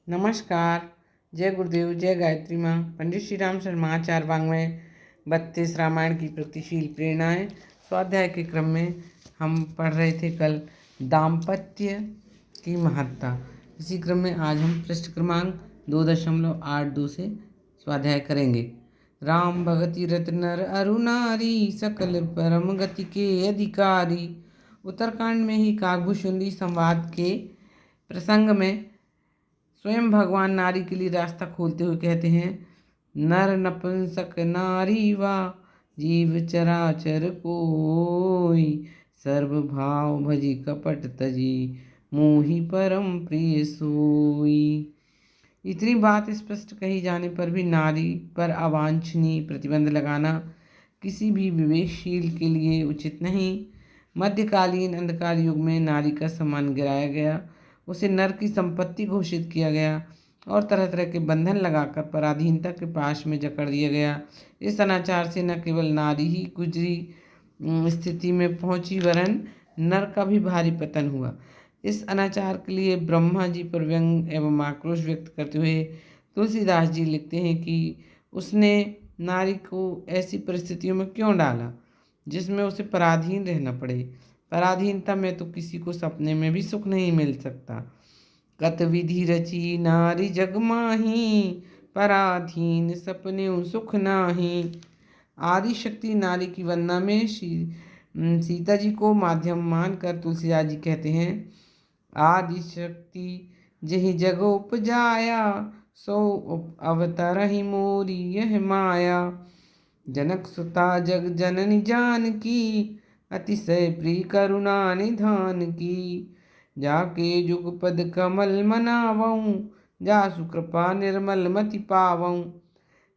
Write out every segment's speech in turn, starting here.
नमस्कार। जय गुरुदेव, जय गायत्री माँ। पंडित श्री राम शर्मा आचार्य वाङ्मय 32 रामायण की प्रगतिशील प्रेरणाएं। स्वाध्याय के क्रम में हम पढ़ रहे थे कल दाम्पत्य की महत्ता। इसी क्रम में आज हम पृष्ठ क्रमांक 2.82 से स्वाध्याय करेंगे। राम भगति रत नर अरु नारी, सकल परम गति के अधिकारी। उत्तरकांड में ही काकभूषुंडी संवाद के प्रसंग में स्वयं भगवान नारी के लिए रास्ता खोलते हुए कहते हैं, नर नपुंसक नारी वा जीव चराचर कोई, सर्व भाव भजी कपट तजी, मोहि परम प्रिय सोई। इतनी बात स्पष्ट कही जाने पर भी नारी पर अवांछनीय प्रतिबंध लगाना किसी भी विवेकशील के लिए उचित नहीं। मध्यकालीन अंधकार युग में नारी का सम्मान गिराया गया, उसे नर की संपत्ति घोषित किया गया और तरह तरह के बंधन लगाकर पराधीनता के पाश में जकड़ दिया गया। इस अनाचार से न केवल नारी ही गुजरी स्थिति में पहुंची, वरन नर का भी भारी पतन हुआ। इस अनाचार के लिए ब्रह्मा जी पर व्यंग एवं आक्रोश व्यक्त करते हुए तुलसीदास जी लिखते हैं कि उसने नारी को ऐसी परिस्थितियों में क्यों डाला जिसमें उसे पराधीन रहना पड़े। पराधीनता में तो किसी को सपने में भी सुख नहीं मिल सकता। कत विधि रची नारी जग माही, पराधीन सपने सुख नाही। आदि शक्ति नारी की वंदना में सीता जी को माध्यम मानकर तुलसीदास जी कहते हैं, आदि शक्ति जहि जग उपजाया, सो अवतरहि मोरी यह माया। जनक सुता जग जननी जानकी, अतिशय प्रिय करुणा निधान की। जाके जुगपद कमल मनावऊँ, जासु कृपा निर्मल मति पावऊँ।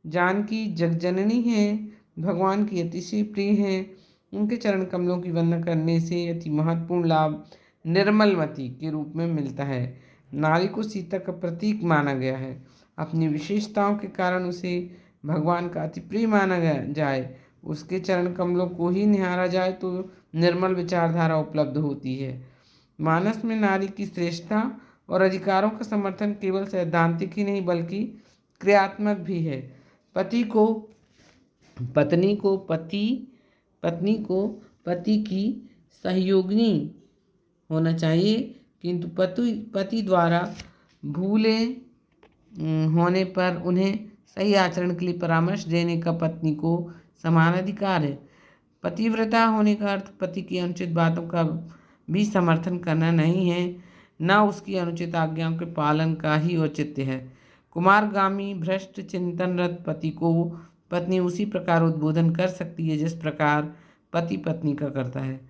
जानकी जगजननी है, भगवान की अतिशय प्रिय है। उनके चरण कमलों की वंदना करने से अति महत्वपूर्ण लाभ निर्मलमति के रूप में मिलता है। नारी को सीता का प्रतीक माना गया है। अपनी विशेषताओं के कारण उसे भगवान का अति प्रिय माना जाए, उसके चरण कमलों को ही निहारा जाए तो निर्मल विचारधारा उपलब्ध होती है। मानस में नारी की श्रेष्ठता और अधिकारों का समर्थन केवल सैद्धांतिक ही नहीं बल्कि क्रियात्मक भी है। पत्नी को पति की सहयोगिनी होना चाहिए, किंतु पति द्वारा भूले होने पर उन्हें सही आचरण के लिए परामर्श देने का पत्नी को समान अधिकार है। पतिव्रता होने का अर्थ पति की अनुचित बातों का भी समर्थन करना नहीं है, न उसकी अनुचित आज्ञाओं के पालन का ही औचित्य है। कुमारगामी भ्रष्ट चिंतनरत पति को पत्नी उसी प्रकार उद्बोधन कर सकती है जिस प्रकार पति पत्नी का करता है।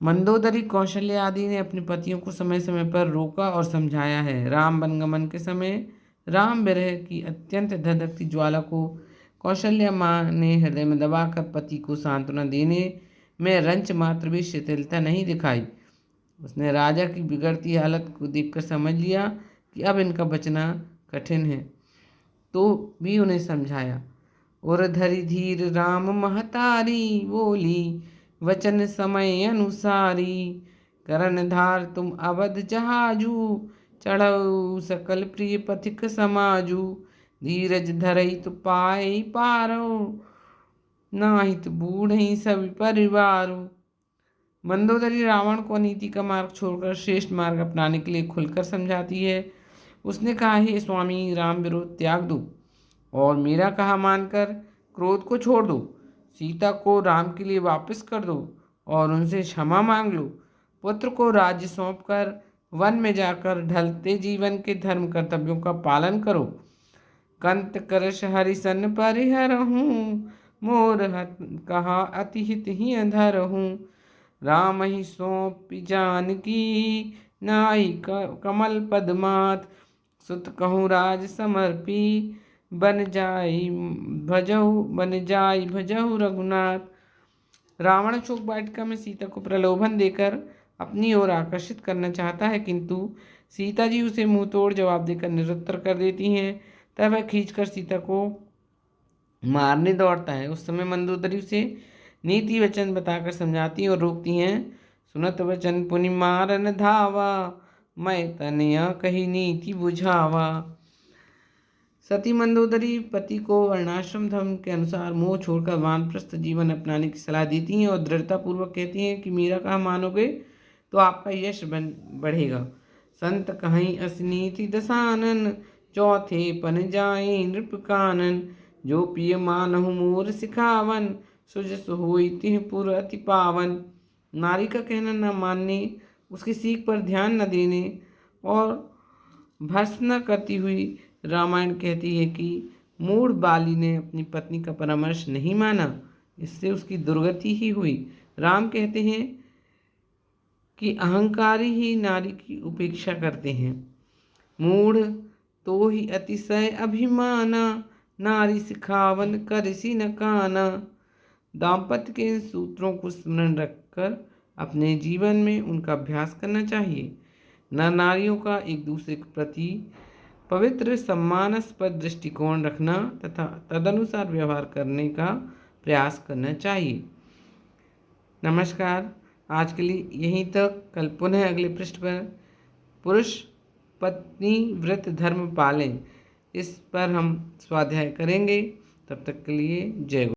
मंदोदरी, कौशल्य आदि ने अपने पतियों को समय समय पर रोका और समझाया है। राम वनगमन के समय राम विरह की अत्यंत धधकती ज्वाला को कौशल्या माँ ने हृदय में दबाकर पति को सांत्वना देने में रंच मात्र भी शिथिलता नहीं दिखाई। उसने राजा की बिगड़ती हालत को देखकर समझ लिया कि अब इनका बचना कठिन है, तो भी उन्हें समझाया। और धरी धीर राम महतारी, बोली वचन समय अनुसारी। करण धार तुम अवध जहाजू, चढ़ऊ सकल प्रिय पथिक समाजू। धीरज धरई तो पाए पारो, नाहित बूढ़ ही सभी परिवारो। मंदोदरी रावण को नीति का मार्ग छोड़कर श्रेष्ठ मार्ग अपनाने के लिए खुलकर समझाती है। उसने कहा, हे स्वामी, राम विरोध त्याग दो और मेरा कहा मानकर क्रोध को छोड़ दो। सीता को राम के लिए वापस कर दो और उनसे क्षमा मांग लो। पुत्र को राज्य सौंपकर वन में जाकर ढलते जीवन के धर्म कर्तव्यों का पालन करो। कंत करश हरिसन परिहरहूँ, मोर कहा अति हित ही अधरहूँ। राम ही सौंपी जानकी, नाई कमल पदमात। सुत कहूँ राज समर्पी, बन जाई भजहु रघुनाथ। रावण शोक वाटिका में सीता को प्रलोभन देकर अपनी ओर आकर्षित करना चाहता है, किंतु सीता जी उसे मुंह तोड़ जवाब देकर निरुत्तर कर देती हैं। तब वह खींचकर सीता को मारने दौड़ता है। उस समय मंदोदरी उसे नीति वचन बताकर समझाती और रोकती हैं। सुनत वचन पुनि मारन धावा, मैं तनया कही नीति बुझावा। सती मंदोदरी पति को वर्णाश्रम धर्म के अनुसार मोह छोड़कर वानप्रस्थ जीवन अपनाने की सलाह देती हैं और दृढ़तापूर्वक कहती हैं कि मेरा कहा मानोगे तो आपका यश बढ़ेगा। संत कहीं असनीति दसानन, चौथे पन जाए नृप कानन। जो पिय मानहु मोर सिखावन, सुजस होई तिह पुर अति पावन। नारी का कहना न मानने, उसकी सीख पर ध्यान न देने और भर्त्सना करती हुई रामायण कहती है कि मूढ़ बाली ने अपनी पत्नी का परामर्श नहीं माना, इससे उसकी दुर्गति ही हुई। राम कहते हैं कि अहंकारी ही नारी की उपेक्षा करते हैं। मूढ़ तो ही अतिशय अभिमाना, नारी सिखावन करसी न काना। दाम्पत्य के इन सूत्रों को स्मरण रखकर अपने जीवन में उनका अभ्यास करना चाहिए। नर नारियों का एक दूसरे के प्रति पवित्र सम्मानास्पद दृष्टिकोण रखना तथा तदनुसार व्यवहार करने का प्रयास करना चाहिए। नमस्कार, आज के लिए यहीं तक। कल पुनः अगले पृष्ठ पर पुरुष पत्नी व्रत धर्म पालें, इस पर हम स्वाध्याय करेंगे। तब तक के लिए जय गुरु।